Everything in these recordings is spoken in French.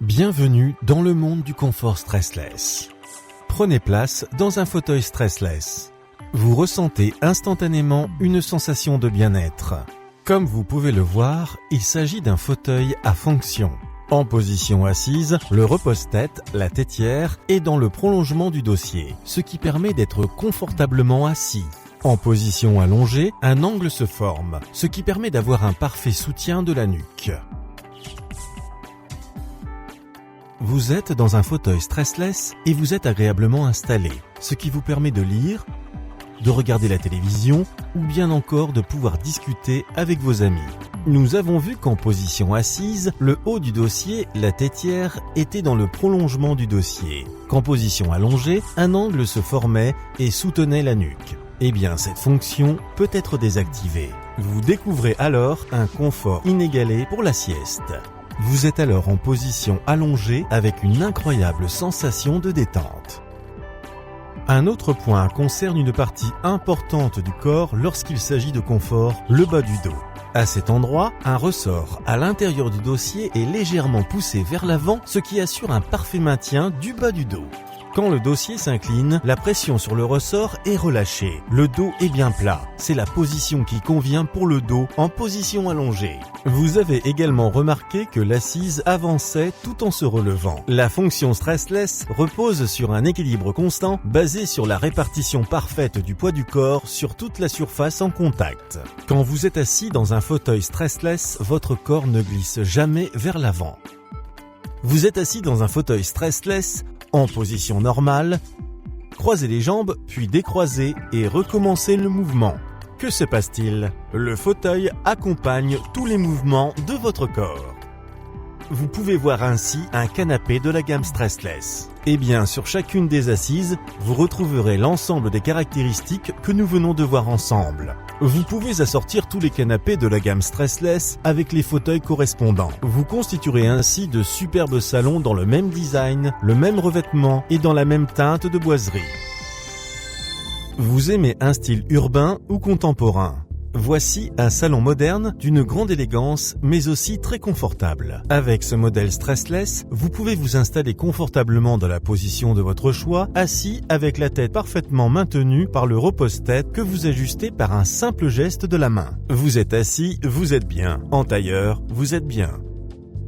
Bienvenue dans le monde du confort stressless. Prenez place dans un fauteuil stressless. Vous ressentez instantanément une sensation de bien-être. Comme vous pouvez le voir, il s'agit d'un fauteuil à fonction. En position assise, le repose-tête, la tétière, est dans le prolongement du dossier, ce qui permet d'être confortablement assis. En position allongée, un angle se forme, ce qui permet d'avoir un parfait soutien de la nuque. Vous êtes dans un fauteuil stressless et vous êtes agréablement installé, ce qui vous permet de lire, de regarder la télévision ou bien encore de pouvoir discuter avec vos amis. Nous avons vu qu'en position assise, le haut du dossier, la tétière, était dans le prolongement du dossier. Qu'en position allongée, un angle se formait et soutenait la nuque. Eh bien, cette fonction peut être désactivée. Vous découvrez alors un confort inégalé pour la sieste. Vous êtes alors en position allongée avec une incroyable sensation de détente. Un autre point concerne une partie importante du corps lorsqu'il s'agit de confort, le bas du dos. À cet endroit, un ressort à l'intérieur du dossier est légèrement poussé vers l'avant, ce qui assure un parfait maintien du bas du dos. Quand le dossier s'incline, la pression sur le ressort est relâchée. Le dos est bien plat. C'est la position qui convient pour le dos en position allongée. Vous avez également remarqué que l'assise avançait tout en se relevant. La fonction stressless repose sur un équilibre constant basé sur la répartition parfaite du poids du corps sur toute la surface en contact. Quand vous êtes assis dans un fauteuil stressless, votre corps ne glisse jamais vers l'avant. Vous êtes assis dans un fauteuil stressless en position normale, croisez les jambes, puis décroisez et recommencez le mouvement. Que se passe-t-il? Le fauteuil accompagne tous les mouvements de votre corps. Vous pouvez voir ainsi un canapé de la gamme stressless. Eh bien, sur chacune des assises, vous retrouverez l'ensemble des caractéristiques que nous venons de voir ensemble. Vous pouvez assortir tous les canapés de la gamme stressless avec les fauteuils correspondants. Vous constituerez ainsi de superbes salons dans le même design, le même revêtement et dans la même teinte de boiserie. Vous aimez un style urbain ou contemporain? Voici un salon moderne d'une grande élégance, mais aussi très confortable. Avec ce modèle stressless, vous pouvez vous installer confortablement dans la position de votre choix, assis avec la tête parfaitement maintenue par le repose-tête que vous ajustez par un simple geste de la main. Vous êtes assis, vous êtes bien. En tailleur, vous êtes bien.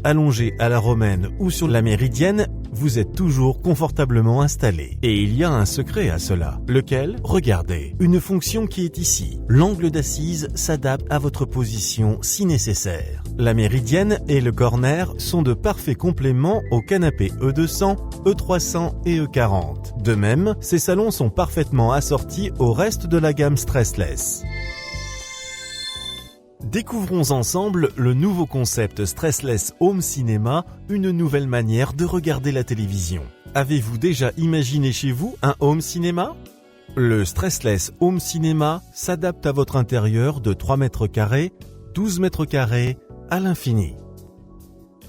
Allongé à la romaine ou sur la méridienne, vous êtes toujours confortablement installé. Et il y a un secret à cela. Lequel? Regardez, une fonction qui est ici. L'angle d'assise s'adapte à votre position si nécessaire. La méridienne et le corner sont de parfaits compléments au canapé E200, E300 et E40. De même, ces salons sont parfaitement assortis au reste de la gamme stressless. Découvrons ensemble le nouveau concept Stressless Home Cinéma, une nouvelle manière de regarder la télévision. Avez-vous déjà imaginé chez vous un home cinéma? Le Stressless Home Cinéma s'adapte à votre intérieur de 3 mètres carrés, 12 mètres carrés à l'infini.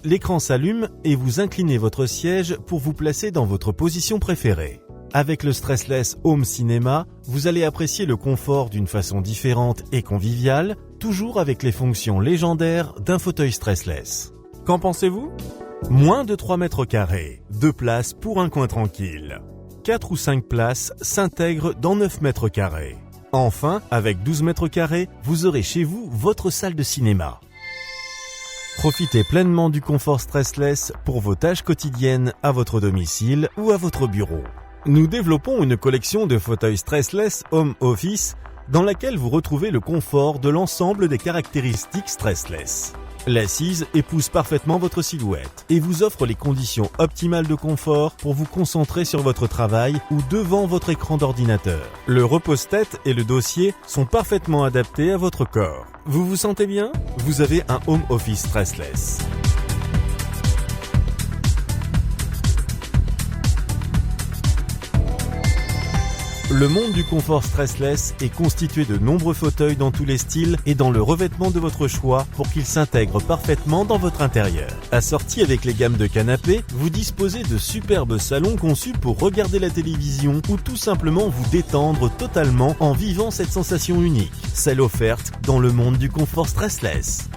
L'écran s'allume et vous inclinez votre siège pour vous placer dans votre position préférée. Avec le Stressless Home Cinéma, vous allez apprécier le confort d'une façon différente et conviviale, toujours avec les fonctions légendaires d'un fauteuil stressless. Qu'en pensez-vous? Moins de 3 mètres carrés, 2 places pour un coin tranquille. 4 ou 5 places s'intègrent dans 9 mètres carrés. Enfin, avec 12 mètres carrés, vous aurez chez vous votre salle de cinéma. Profitez pleinement du confort stressless pour vos tâches quotidiennes à votre domicile ou à votre bureau. Nous développons une collection de fauteuils stressless Home Office dans laquelle vous retrouvez le confort de l'ensemble des caractéristiques stressless. L'assise épouse parfaitement votre silhouette et vous offre les conditions optimales de confort pour vous concentrer sur votre travail ou devant votre écran d'ordinateur. Le repose-tête et le dossier sont parfaitement adaptés à votre corps. Vous vous sentez bien? Vous avez un Home Office stressless. Le monde du confort stressless est constitué de nombreux fauteuils dans tous les styles et dans le revêtement de votre choix pour qu'ils s'intègrent parfaitement dans votre intérieur. Assortis avec les gammes de canapés, vous disposez de superbes salons conçus pour regarder la télévision ou tout simplement vous détendre totalement en vivant cette sensation unique, celle offerte dans le monde du confort stressless.